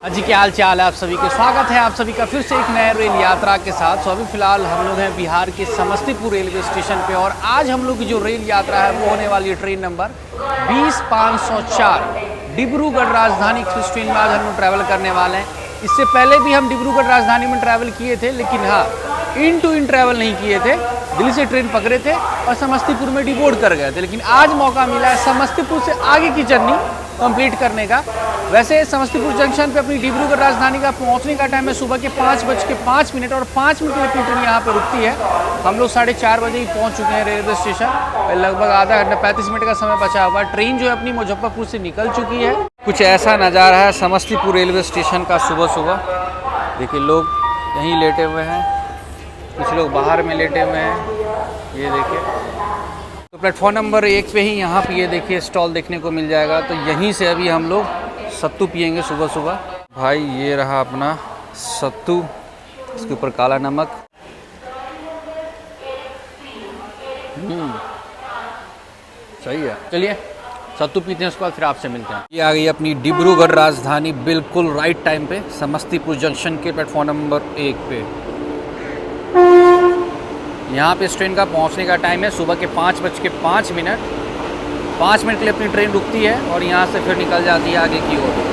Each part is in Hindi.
हाँ जी, क्या हाल चाल है आप सभी के। स्वागत है आप सभी का फिर से एक नए रेल यात्रा के साथ। अभी फ़िलहाल हम लोग हैं बिहार के समस्तीपुर रेलवे स्टेशन पे और आज हम लोग की जो रेल यात्रा है वो होने वाली है train number 20504 Dibrugarh Rajdhani express train में आज हम लोग ट्रैवल करने वाले हैं। इससे पहले भी हम डिब्रूगढ़ राजधानी में ट्रैवल किए थे, लेकिन हाँ, इन टू इन ट्रैवल नहीं किए थे। दिल्ली से ट्रेन पकड़े थे और समस्तीपुर में डिबोर्ड कर गए थे, लेकिन आज मौका मिला है समस्तीपुर से आगे की जर्नी कंप्लीट करने का। वैसे समस्तीपुर जंक्शन पे अपनी डिब्रूगढ़ राजधानी का पहुंचने का टाइम है सुबह के 5:05 और 5 मिनट के लिए ट्रेन यहाँ पर रुकती है। हम लोग 4:30 बजे ही पहुँच चुके हैं रेलवे स्टेशन। लगभग आधा घंटा 35 मिनट का समय बचा हुआ है। ट्रेन जो है अपनी मुजफ्फरपुर से निकल चुकी है। कुछ ऐसा नज़ारा है समस्तीपुर रेलवे स्टेशन का सुबह सुबह। देखिए, लोग यहीं लेटे हुए हैं, कुछ लोग बाहर में लेटे हुए हैं। ये देखिए, तो प्लेटफॉर्म नंबर 1 पे ही यहाँ पे ये देखिए स्टॉल देखने को मिल जाएगा। तो यहीं से अभी हम लोग सत्तू पियेंगे सुबह सुबह। भाई ये रहा अपना सत्तू, इसके ऊपर काला नमक। सही है। चलिए सत्तू पीते हैं, उसके बाद फिर आपसे मिलते हैं। ये आ गई अपनी डिब्रूगढ़ राजधानी बिल्कुल राइट टाइम पे समस्तीपुर जंक्शन के प्लेटफॉर्म नंबर 1 पे। यहाँ पे इस ट्रेन का पहुँचने का टाइम है सुबह के 5:05। 5 मिनट के लिए अपनी ट्रेन रुकती है और यहाँ से फिर निकल जाती है आगे की ओर।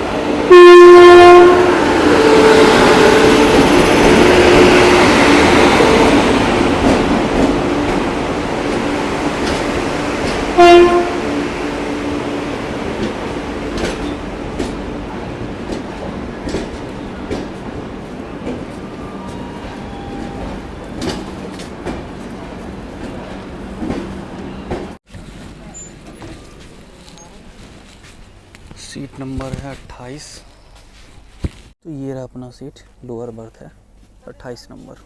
सीट नंबर है 28। तो ये रहा अपना सीट, लोअर बर्थ है 28 नंबर।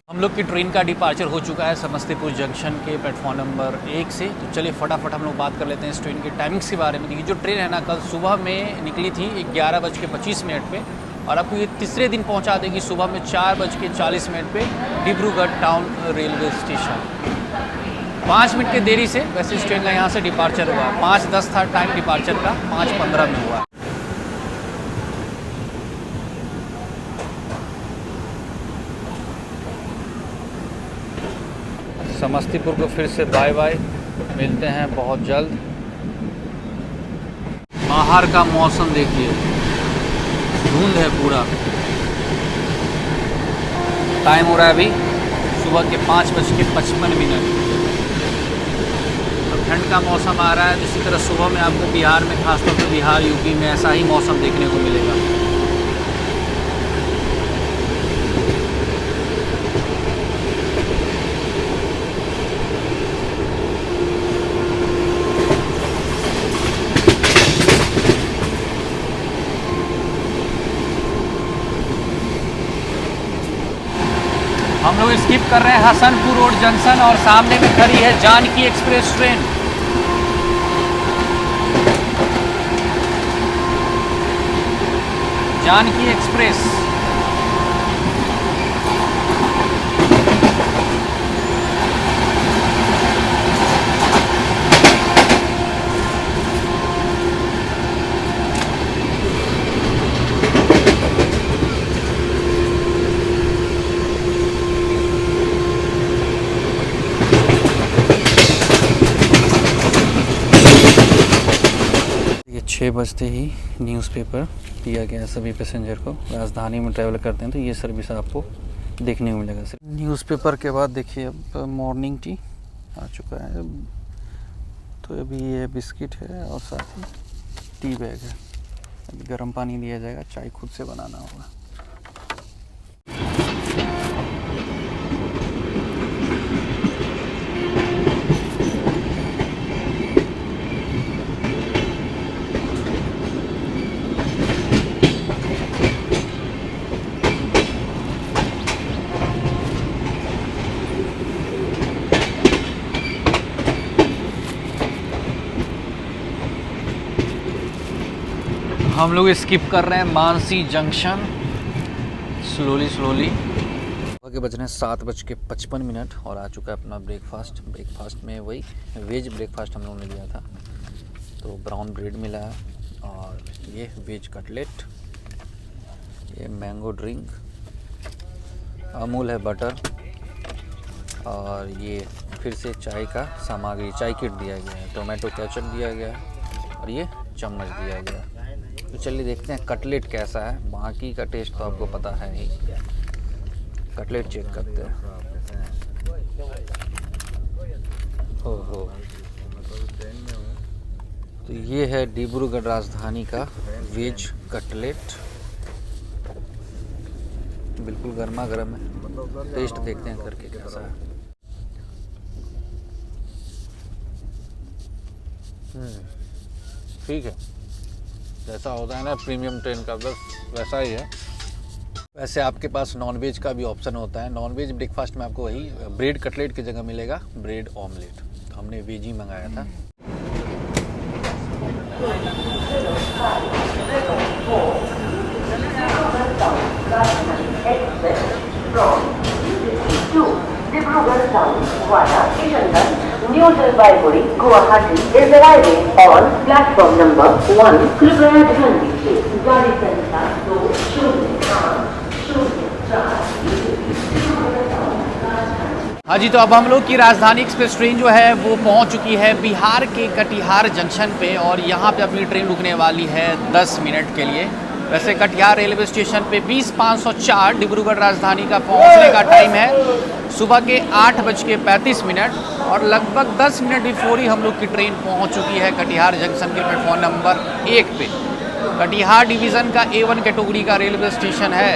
हम लोग की ट्रेन का डिपार्चर हो चुका है समस्तीपुर जंक्शन के प्लेटफॉर्म नंबर 1 से। तो चलिए फटाफट हम लोग बात कर लेते हैं इस ट्रेन के टाइमिंग्स के बारे में। क्योंकि जो ट्रेन है ना, कल सुबह में निकली थी 11:25 पे और आपको ये तीसरे दिन पहुंचा देगी सुबह में 4:40 पे Dibrugarh town railway station. 5 minute के देरी से वैसे इस ट्रेन का यहाँ से डिपार्चर हुआ। 5:10 था टाइम डिपार्चर का, 5:15 में हुआ। समस्तीपुर को फिर से बाय बाय, मिलते हैं बहुत जल्द। बाहर का मौसम देखिए, धुंध है पूरा। टाइम हो रहा है अभी सुबह के 5:55। ठंड का मौसम आ रहा है। इसी तरह सुबह में आपको बिहार में, खासतौर पर बिहार यूपी में ऐसा ही मौसम देखने को मिलेगा। हम लोग स्किप कर रहे हैं हसनपुर रोड जंक्शन और सामने में खड़ी है Janaki express train. Janaki express. ये 6 बजते ही न्यूज़पेपर दिया गया सभी पैसेंजर को। राजधानी में ट्रैवल करते हैं तो ये सर्विस आपको देखने को मिलेगा। सिर्फ न्यूज़पेपर के बाद देखिए अब मॉर्निंग टी आ चुका है। तो अभी ये बिस्किट है और साथ ही टी बैग है। अभी गर्म पानी दिया जाएगा, चाय खुद से बनाना होगा। हम लोग स्किप कर रहे हैं मानसी जंक्शन स्लोली। के बज रहे हैं 7:55 और आ चुका है अपना ब्रेकफास्ट में वही वेज ब्रेकफास्ट हम लोगों ने लिया था। तो ब्राउन ब्रेड मिला है और ये वेज कटलेट ये मैंगो ड्रिंक, अमूल है बटर, और ये फिर से चाय का सामग्री, चाय किट दिया गया है, टोमेटो केचप दिया गया है और ये चम्मच दिया गया है। तो चलिए देखते हैं कटलेट कैसा है। बाकी का टेस्ट तो आपको पता है ही, कटलेट चेक करते हैं। हो तो ये है डिब्रूगढ़ राजधानी का वेज कटलेट, बिल्कुल गर्मा गर्म है। टेस्ट देखते हैं करके कैसा है। ठीक है, जैसा होता है ना प्रीमियम ट्रेन का, बस वैसा ही है। वैसे आपके पास नॉनवेज का भी ऑप्शन होता है। नॉनवेज ब्रेकफास्ट में आपको वही ब्रेड कटलेट की जगह मिलेगा ब्रेड ऑमलेट। तो हमने वेज ही मंगाया था। Dibrugarh Town via Kishanganj, New Jalpaiguri, Guwahati is arriving on platform number 1. कृपया ध्यान दीजिए, गाड़ी संख्या 2054। हाँ जी, तो अब हम लोग की राजधानी एक्सप्रेस ट्रेन जो है वो पहुंच चुकी है बिहार के कटिहार जंक्शन पे, और यहाँ पे अपनी ट्रेन रुकने वाली है 10 मिनट के लिए। वैसे कटिहार रेलवे स्टेशन पे 20:05 डिब्रूगढ़ राजधानी का पहुंचने का टाइम है सुबह के 8:35, और लगभग 10 मिनट बिफोर ही हम लोग की ट्रेन पहुंच चुकी है कटिहार जंक्शन के प्लेटफॉर्म नंबर 1 पे। कटिहार डिवीज़न का A1 कैटेगरी का रेलवे स्टेशन है,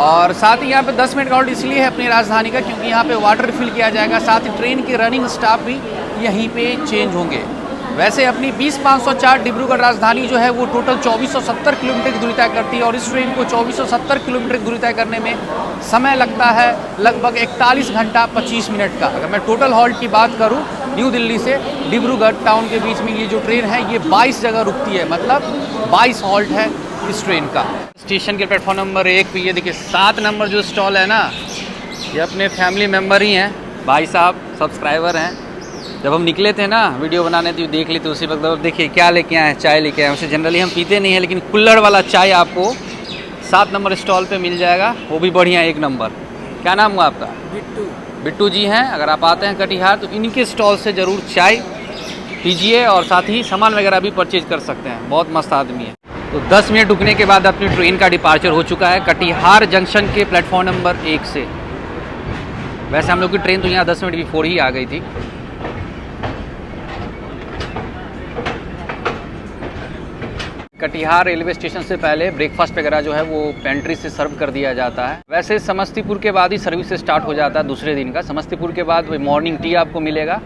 और साथ ही यहाँ पे 10 मिनट का हॉल्ट इसलिए है अपनी राजधानी का क्योंकि यहाँ पे वाटर रिफिल किया जाएगा। साथ ही ट्रेन के रनिंग स्टाफ भी यहीं पे चेंज होंगे। वैसे अपनी 20:05 डिब्रूगढ़ राजधानी जो है वो टोटल 2470 किलोमीटर की दूरी तय करती है, और इस ट्रेन को 2470 किलोमीटर की दूरी तय करने में समय लगता है लगभग 41 घंटा 25 मिनट का। अगर मैं टोटल हॉल्ट की बात करूँ, न्यू दिल्ली से डिब्रूगढ़ टाउन के बीच में ये जो ट्रेन है ये 22 जगह रुकती है, मतलब 22 हॉल्ट है इस ट्रेन का। स्टेशन के प्लेटफॉर्म नंबर 1 पे ये देखिए 7 नंबर जो स्टॉल है ना, ये अपने फैमिली मेम्बर ही हैं, भाई साहब सब्सक्राइबर हैं। जब हम निकले थे ना वीडियो बनाने, तो देख ली तो उसी वक्त देखिए क्या लेके आए हैं, चाय लेके आए हैं। वैसे जनरली हम पीते नहीं हैं, लेकिन कुल्हड़ वाला चाय आपको 7 नंबर स्टॉल पे मिल जाएगा, वो भी बढ़िया 1 नंबर। क्या नाम हुआ आपका? बिट्टू जी हैं। अगर आप आते हैं कटिहार तो इनके स्टॉल से ज़रूर चाय पीजिए, और साथ ही सामान वगैरह भी परचेज कर सकते हैं। बहुत मस्त आदमी है। तो 10 मिनट रुकने के बाद अपनी ट्रेन का डिपार्चर हो चुका है कटिहार जंक्शन के प्लेटफॉर्म नंबर 1 से। वैसे हम लोग की ट्रेन तो यहाँ 10 मिनट बिफोर ही आ गई थी। कटिहार रेलवे स्टेशन से पहले ब्रेकफास्ट वगैरह जो है वो पेंट्री से सर्व कर दिया जाता है। वैसे समस्तीपुर के बाद ही सर्विस स्टार्ट हो जाता है दूसरे दिन का। समस्तीपुर के बाद मॉर्निंग टी आपको मिलेगा,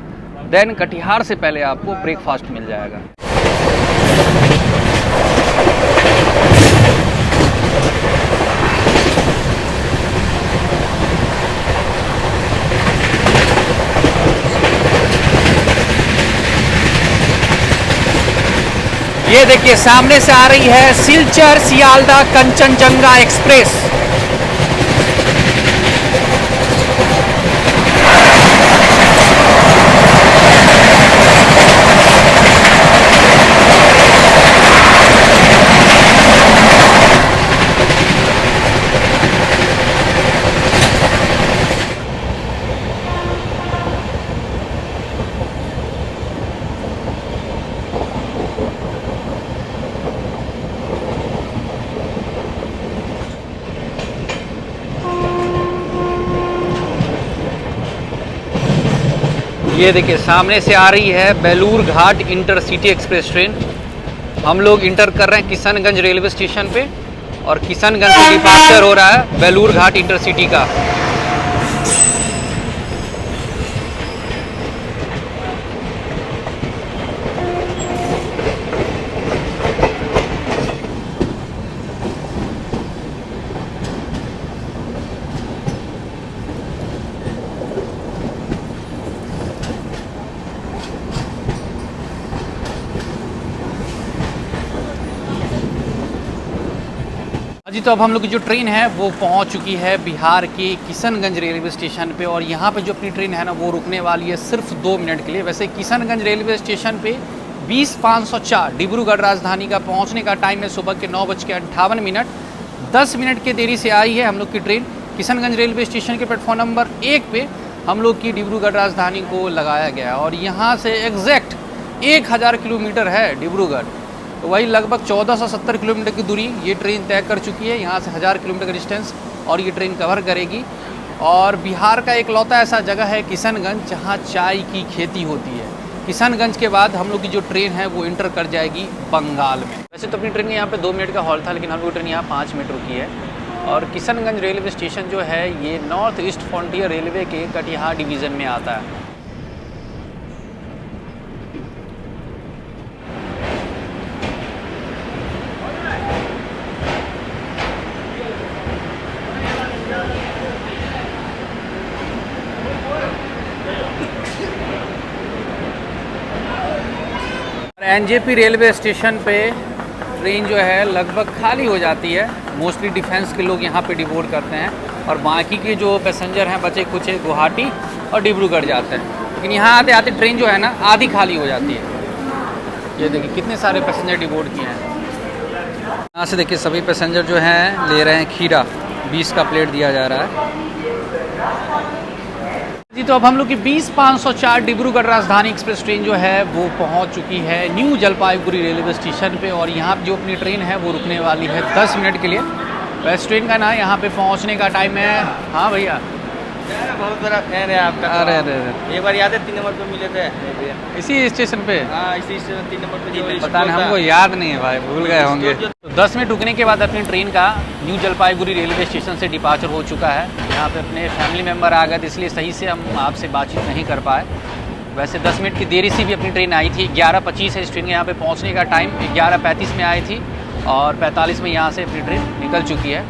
देन कटिहार से पहले आपको ब्रेकफास्ट मिल जाएगा। ये देखिए सामने से आ रही है सिलचर सियालदा कंचनजंगा एक्सप्रेस। ये देखिए सामने से आ रही है बेलूर घाट इंटरसिटी एक्सप्रेस ट्रेन। हम लोग इंटर कर रहे हैं किशनगंज रेलवे स्टेशन पे, और किशनगंज से डिपार्चर हो रहा है बेलूर घाट इंटरसिटी का। जी, तो अब हम लोग की जो ट्रेन है वो पहुंच चुकी है बिहार के किशनगंज रेलवे स्टेशन पे, और यहाँ पे जो अपनी ट्रेन है ना वो रुकने वाली है सिर्फ 2 मिनट के लिए। वैसे किशनगंज रेलवे स्टेशन पे 20:05 डिब्रूगढ़ राजधानी का पहुँचने का टाइम है सुबह के 9:58। 10 मिनट के देरी से आई है हम लोग की ट्रेन। किशनगंज रेलवे स्टेशन के प्लेटफॉर्म नंबर 1 पे हम लोग की डिब्रूगढ़ राजधानी को लगाया गया और यहाँ से एग्जैक्ट 1000 किलोमीटर है डिब्रूगढ़, तो वही लगभग 1470 किलोमीटर की दूरी ये ट्रेन तय कर चुकी है। यहाँ से 1000 किलोमीटर का डिस्टेंस और ये ट्रेन कवर करेगी। और बिहार का एक लौता ऐसा जगह है किशनगंज जहाँ चाय की खेती होती है। किशनगंज के बाद हम लोग की जो ट्रेन है वो इंटर कर जाएगी बंगाल में। वैसे तो अपनी ट्रेन के यहाँ पे 2 मिनट का हॉल था, लेकिन हम लोग ट्रेन यहाँ 5 मिनट रुकी है। और किशनगंज रेलवे स्टेशन जो है ये नॉर्थ ईस्ट फ्रंटियर रेलवे के कटिहार डिवीज़न में आता है। एनजेपी रेलवे स्टेशन पे ट्रेन जो है लगभग खाली हो जाती है। मोस्टली डिफेंस के लोग यहाँ पे डिबोर्ड करते हैं और बाकी के जो पैसेंजर हैं बचे कुछ गुवाहाटी और डिब्रूगढ़ जाते हैं। लेकिन यहाँ आते आते ट्रेन जो है ना आधी खाली हो जाती है। ये देखिए कितने सारे पैसेंजर डिबोर्ड किए हैं। यहाँ से देखिए सभी पैसेंजर जो हैं ले रहे हैं खीरा, 20 का प्लेट दिया जा रहा है जी। तो अब हम लोग की 20-504 डिब्रूगढ़ राजधानी एक्सप्रेस ट्रेन जो है वो पहुंच चुकी है न्यू जलपाईगुड़ी रेलवे स्टेशन पे और यहाँ जो अपनी ट्रेन है वो रुकने वाली है 10 मिनट के लिए। वैसे ट्रेन का ना यहाँ पे पहुँचने का टाइम है, हाँ भैया बहुत बड़ा फैन है आपका। अरे अरे अरे एक बार याद है 3 नंबर पे मिले थे इसी स्टेशन पे। हाँ इसी स्टेशन 3 नंबर पे जो पता नहीं, हमको याद नहीं है भाई, भूल गए होंगे। तो 10 मिनट रुकने के बाद अपनी ट्रेन का न्यू जलपाईगुड़ी रेलवे स्टेशन से डिपार्चर हो चुका है। यहाँ पे अपने फैमिली मेम्बर आ गए थे, इसलिए सही से हम आपसे बातचीत नहीं कर पाए। वैसे 10 मिनट की देरी से भी अपनी ट्रेन आई थी। 11:25 है इस ट्रेन के यहाँ पे पहुँचने का टाइम, 11:35 में आई थी और 45 में यहाँ से अपनी ट्रेन निकल चुकी है।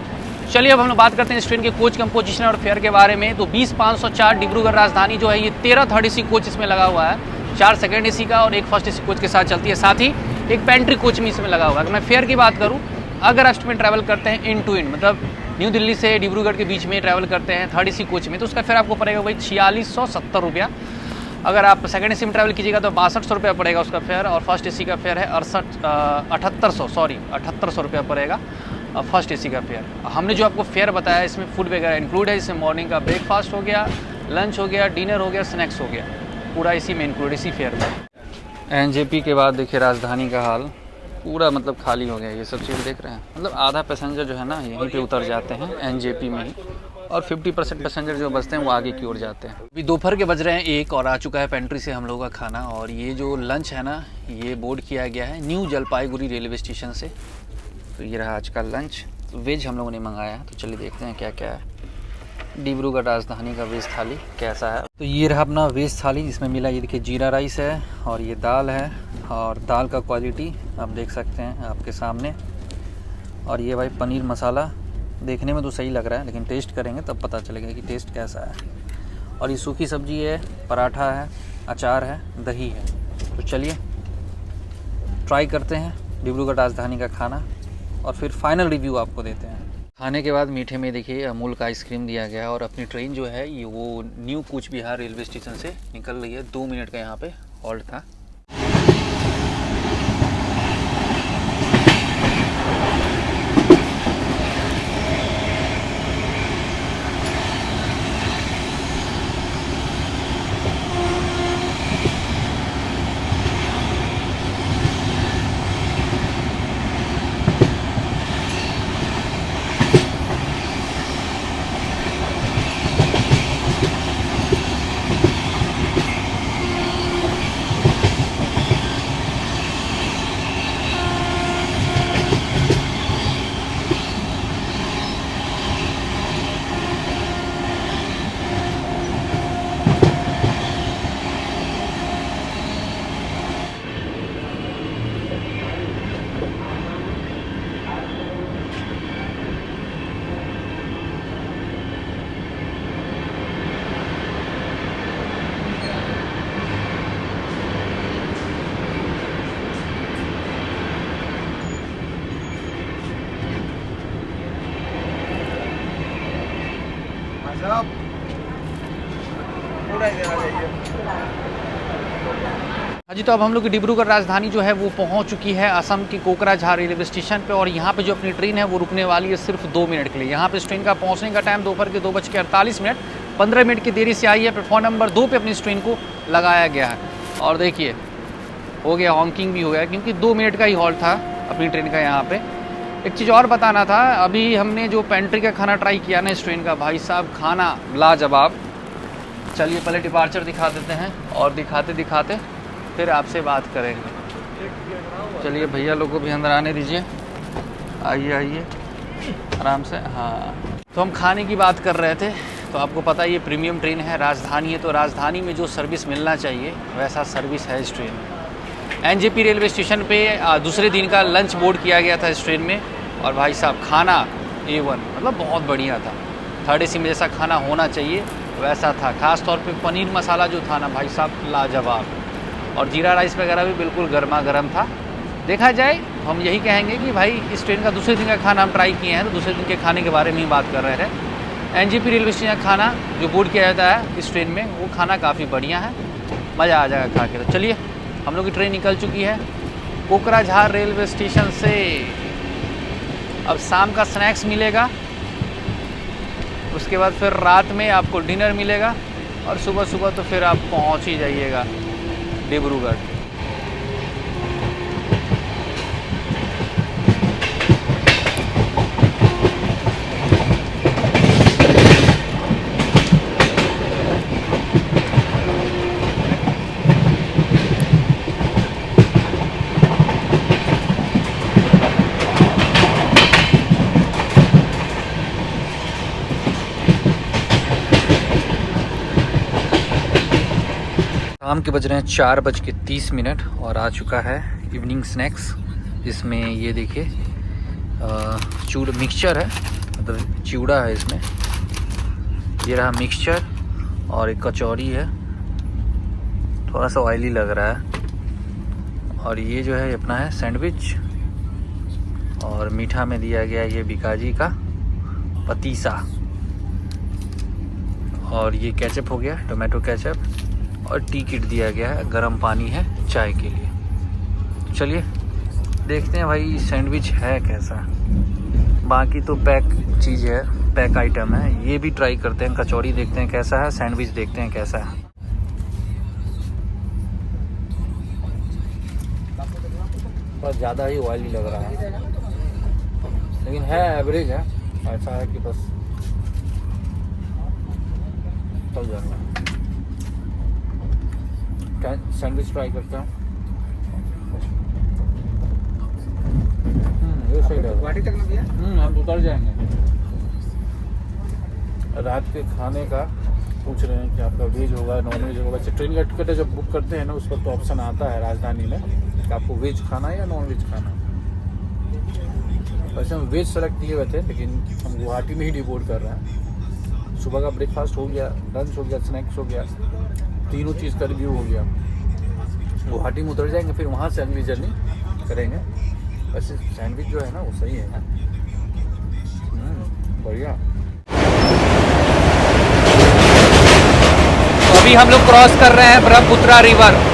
चलिए अब हम लोग बात करते हैं इस ट्रेन के कोच कंपोजिशन और फेयर के बारे में। तो 20-504 डिब्रूगढ़ राजधानी जो है ये 13 थर्ड एसी कोच इसमें लगा हुआ है, 4 सेकंड एसी का और 1 फर्स्ट एसी कोच के साथ चलती है। साथ ही एक पेंट्री कोच भी इसमें लगा हुआ है। अगर मैं फेयर की बात करूँ, अगर आप में ट्रैवल करते हैं इन टू इन, मतलब न्यू दिल्ली से डिब्रूगढ़ के बीच में ट्रैवल करते हैं थर्ड एसी कोच में, तो उसका फेयर आपको पड़ेगा भाई 4670 रुपया। अगर आप सेकंड एसी में ट्रैवल कीजिएगा तो 6200 रुपया पड़ेगा उसका फेयर और फर्स्ट एसी का फेयर है 7800 रुपया पड़ेगा फर्स्ट एसी का फेयर। हमने जो आपको फेयर बताया इसमें फूड वगैरह इंक्लूड है, इसमें मॉर्निंग का ब्रेकफास्ट हो गया, लंच हो गया, डिनर हो गया, स्नैक्स हो गया, पूरा इसी में इंक्लूड, इसी फेयर में। एनजेपी के बाद देखिए राजधानी का हाल पूरा मतलब खाली हो गया। ये सब चीज़ देख रहे हैं, मतलब आधा पैसेंजर जो है ना यहीं पे उतर जाते हैं एनजेपी में ही और 50% पैसेंजर जो बचते हैं वो आगे की ओर जाते हैं। अभी दोपहर के बज रहे हैं 1 और आ चुका है पेंट्री से हम लोगों का खाना। और ये जो लंच है ना ये बोर्ड किया गया है न्यू जलपाईगुड़ी रेलवे स्टेशन से। तो ये रहा आज का लंच। तो वेज हम लोगों ने मंगाया है, तो चलिए देखते हैं क्या क्या है। डिब्रूगढ़ राजधानी का वेज थाली कैसा है। तो ये रहा अपना वेज थाली, जिसमें मिला ये देखिए जीरा राइस है और ये दाल है और दाल का क्वालिटी आप देख सकते हैं आपके सामने। और ये भाई पनीर मसाला देखने में तो सही लग रहा है, लेकिन टेस्ट करेंगे तब पता चलेगा कि टेस्ट कैसा है। और ये सूखी सब्जी है, पराठा है, अचार है, दही है। तो चलिए ट्राई करते हैं डिब्रूगढ़ राजधानी का खाना और फिर फाइनल रिव्यू आपको देते हैं। खाने के बाद मीठे में देखिए अमूल का आइसक्रीम दिया गया और अपनी ट्रेन जो है ये वो new Cooch Behar railway station से निकल रही है। 2 मिनट का यहाँ पे हॉल्ट था। हाँ जी, तो अब हम लोग की डिब्रूगढ़ राजधानी जो है वो पहुंच चुकी है असम के कोकराझार रेलवे स्टेशन पे, और यहाँ पे जो अपनी ट्रेन है वो रुकने वाली है सिर्फ 2 मिनट के लिए। यहाँ पे इस ट्रेन का पहुँचने का टाइम दोपहर के 2:48, 15 मिनट की देरी से आई है। प्लेटफॉर्म नंबर 2 पे अपनी इस ट्रेन को लगाया गया है। और देखिए हो गया, हॉन्किंग भी हो गया, क्योंकि 2 मिनट का ही हॉल्ट था अपनी ट्रेन का यहाँ पे। एक चीज़ और बताना था, अभी हमने जो पेंट्री का खाना ट्राई किया ना इस ट्रेन का, भाई साहब खाना लाजवाब। चलिए पहले डिपार्चर दिखा देते हैं और दिखाते दिखाते फिर आपसे बात करेंगे। चलिए भैया लोग को भी अंदर आने दीजिए, आइए आइए आराम से। हाँ, तो हम खाने की बात कर रहे थे। तो आपको पता है ये प्रीमियम ट्रेन है, राजधानी है, तो राजधानी में जो सर्विस मिलना चाहिए वैसा सर्विस है इस ट्रेन में। एनजेपी रेलवे स्टेशन पे दूसरे दिन का लंच बोर्ड किया गया था इस ट्रेन में, और भाई साहब खाना A1, मतलब बहुत बढ़िया था। 3rd AC में जैसा खाना होना चाहिए वैसा था। ख़ास तौर पे पनीर मसाला जो था ना भाई साहब लाजवाब, और जीरा राइस वगैरह भी बिल्कुल गर्मा गर्म था। देखा जाए हम यही कहेंगे कि भाई इस ट्रेन का दूसरे दिन का खाना हम ट्राई किए हैं, तो दूसरे दिन के खाने के बारे में ही बात कर रहे थे। एनजेपी रेलवे स्टेशन का खाना जो बोर्ड किया जाता है इस ट्रेन में, वो खाना काफ़ी बढ़िया है, मज़ा आ जाएगा खा के। तो चलिए हम लोग की ट्रेन निकल चुकी है कोकराझार रेलवे स्टेशन से। अब शाम का स्नैक्स मिलेगा, उसके बाद फिर रात में आपको डिनर मिलेगा, और सुबह सुबह तो फिर आप पहुंच ही जाइएगा डिब्रूगढ़। शाम के बज रहे हैं 4:30 और आ चुका है इवनिंग स्नैक्स। इसमें ये देखिए चूड़ मिक्सचर है, मतलब चिवड़ा है इसमें। ये रहा मिक्सचर, और एक कचौरी है, थोड़ा सा ऑयली लग रहा है। और ये जो है अपना है सैंडविच, और मीठा में दिया गया ये बिकाजी का पतीसा, और ये केचप हो गया, टोमेटो केचप, और टी किट दिया गया है, गर्म पानी है चाय के लिए। चलिए देखते हैं भाई सैंडविच है कैसा। बाकी तो पैक चीज़ है, पैक आइटम है। ये भी ट्राई करते हैं, कचौड़ी देखते हैं कैसा है, सैंडविच देखते हैं कैसा है। बस ज़्यादा ही ऑयली लग रहा है, लेकिन है एवरेज है, ऐसा है कि बस चल जाएगा। सैंडविच ट्राई करते हैं। ये सही है, वाटी तक ना हम उतर जाएंगे। रात के खाने का पूछ रहे हैं कि आपका वेज होगा नॉन वेज होगा। वैसे ट्रेन का टिकट जब बुक करते हैं ना, उस पर तो ऑप्शन आता है राजधानी में कि आपको वेज खाना है या नॉन वेज खाना। वैसे हम वेज सेलेक्ट किए हुए थे, लेकिन हम गुवाहाटी में ही डिबोर्ड कर रहे हैं। सुबह का ब्रेकफास्ट हो गया, लंच हो गया, स्नैक्स हो गया, तीनों चीज़ का रिव्यू हो गया। गुवाहाटी में उतर जाएंगे, फिर वहाँ से अगली जर्नी करेंगे। वैसे सैंडविच जो है ना वो सही है, बढ़िया। तो अभी हम लोग क्रॉस कर रहे हैं ब्रह्मपुत्रा रिवर।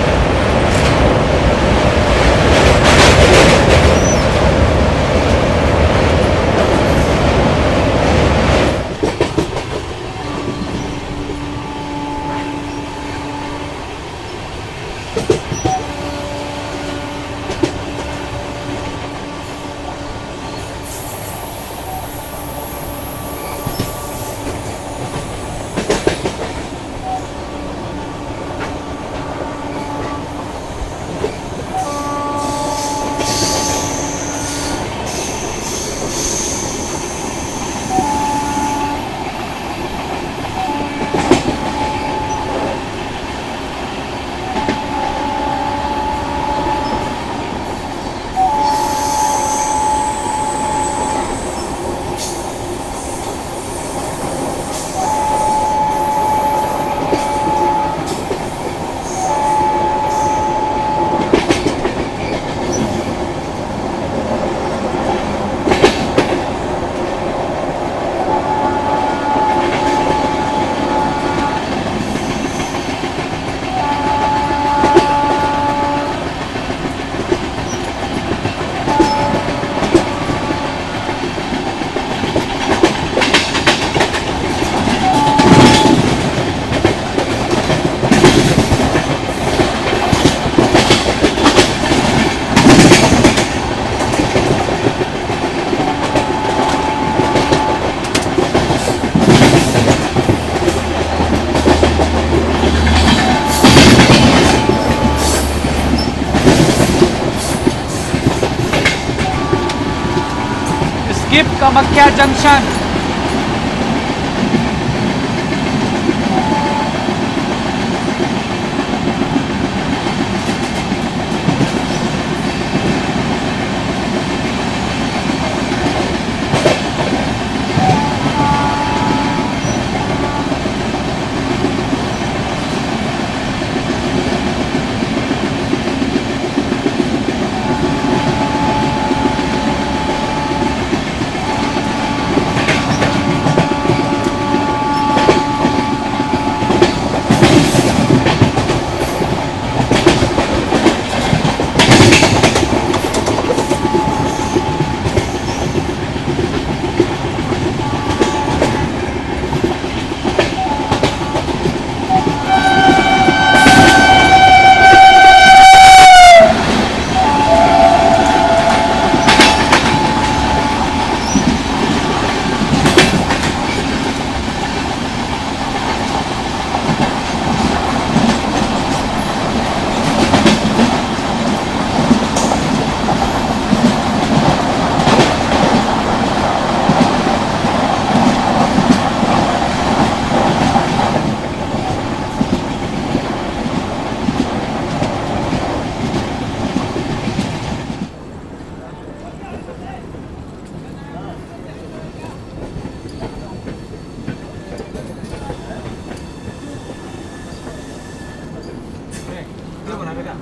कामाख्या जंक्शन।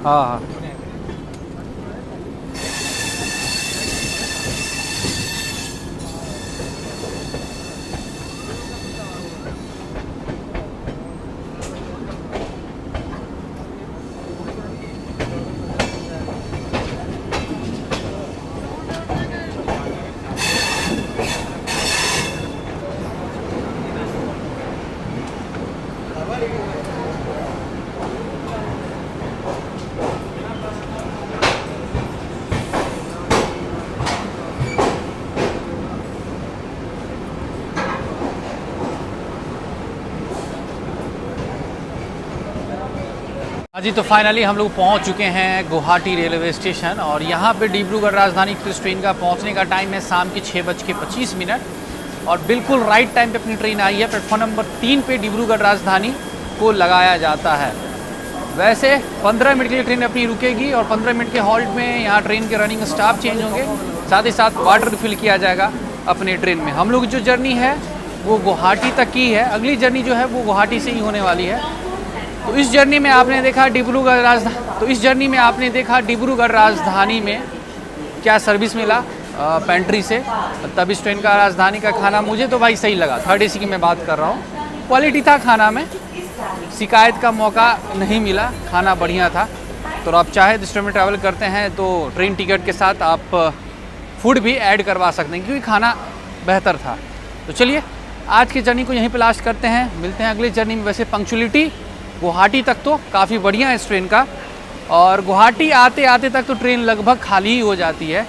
हाँ हाँ जी, तो फाइनली हम लोग पहुंच चुके हैं गुवाहाटी रेलवे स्टेशन और यहाँ पे डिब्रूगढ़ राजधानी एक्सप्रेस ट्रेन का पहुंचने का टाइम है शाम के 6:25 और बिल्कुल राइट टाइम पे अपनी ट्रेन आई है। प्लेटफॉर्म नंबर 3 पे डिब्रूगढ़ राजधानी को लगाया जाता है। वैसे 15 मिनट के लिए ट्रेन अपनी रुकेगी और 15 मिनट के हॉल्ट में यहाँ ट्रेन के रनिंग स्टाफ चेंज होंगे, साथ ही साथ वाटर रिफिल किया जाएगा अपने ट्रेन में। हम लोग जो जर्नी है वो गुवाहाटी तक की है, अगली जर्नी जो है वो गुवाहाटी से ही होने वाली है। तो इस जर्नी में आपने देखा डिब्रूगढ़ राजधानी में क्या सर्विस मिला पेंट्री से, तब इस ट्रेन का राजधानी का खाना मुझे तो भाई सही लगा। 3rd AC की मैं बात कर रहा हूँ, क्वालिटी था खाना में, शिकायत का मौका नहीं मिला, खाना बढ़िया था। तो आप चाहे इस ट्रेन में ट्रैवल करते हैं तो ट्रेन टिकट के साथ आप फूड भी ऐड करवा सकते हैं क्योंकि खाना बेहतर था। तो चलिए आज की जर्नी को यहीं पर लास्ट करते हैं, मिलते हैं अगली जर्नी में। वैसे पंक्चुअलिटी गुवाहाटी तक तो काफ़ी बढ़िया है इस ट्रेन का, और गुवाहाटी आते आते तक तो ट्रेन लगभग खाली ही हो जाती है।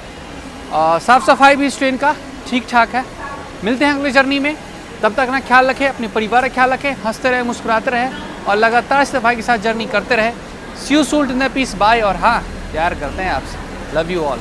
साफ़ सफाई भी इस ट्रेन का ठीक ठाक है। मिलते हैं अगली जर्नी में, तब तक ना ख्याल रखें, अपने परिवार का ख्याल रखें, हंसते रहे, मुस्कुराते रहें और लगातार सफाई के साथ जर्नी करते रहें। See you soon in the peace, bye. और हाँ, प्यार करते हैं आपसे, लव यू ऑल।